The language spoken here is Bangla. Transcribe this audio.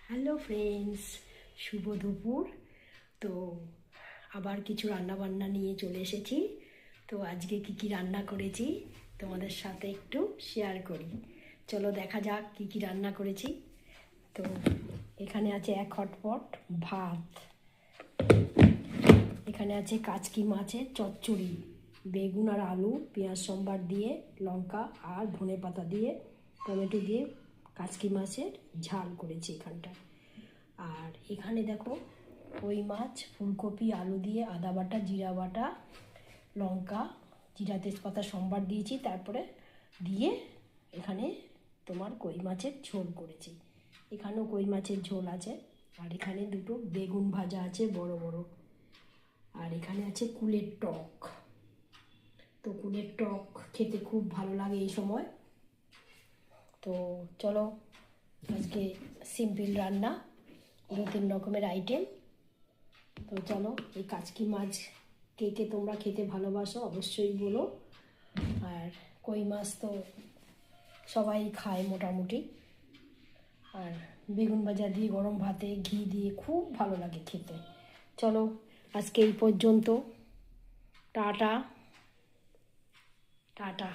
হ্যালো ফ্রেন্ডস, শুভ দুপুর। তো আবার কিছু রান্না বান্না নিয়ে চলে এসেছি। তো আজকে কি রান্না করেছি তোমাদের সাথে একটু শেয়ার করি। চলো দেখা যাক কি রান্না করেছি। তো এখানে আছে এক হটপট ভাত, এখানে আছে কাচকি মাছের চচ্চড়ি, বেগুন আর আলু পেঁয়াজ সম্বার দিয়ে, লঙ্কা আর ধনে পাতা দিয়ে, টমেটো দিয়ে কাচকি মাছের ঝাল করেছি এখানটায়। আর এখানে দেখো কই মাছ, ফুলকপি আলু দিয়ে আদা বাটা জিরা বাটা লঙ্কা জিরা তেজপাতা সম্বার দিয়েছি, তারপরে দিয়ে এখানে তোমার কই মাছের ঝোল করেছি। এখানেও কই মাছের ঝোল আছে। আর এখানে দুটো বেগুন ভাজা আছে বড় বড়। আর এখানে আছে কুলের টক। তো কুলের টক খেতে খুব ভালো লাগে এই সময়। তো চলো আজকে সিম্পল রান্না, 2-3 রকমের আইটেম। তো চলো, এই কাচকি মাছ কে তোমরা খেতে ভালোবাসো অবশ্যই বলো। আর কই মাছ তো সবাই খায় মোটামুটি। আর বেগুন ভাজা দিয়ে গরম ভাতে ঘি দিয়ে খুব ভালো লাগে খেতে। চলো আজকে এই পর্যন্ত। Tata tata.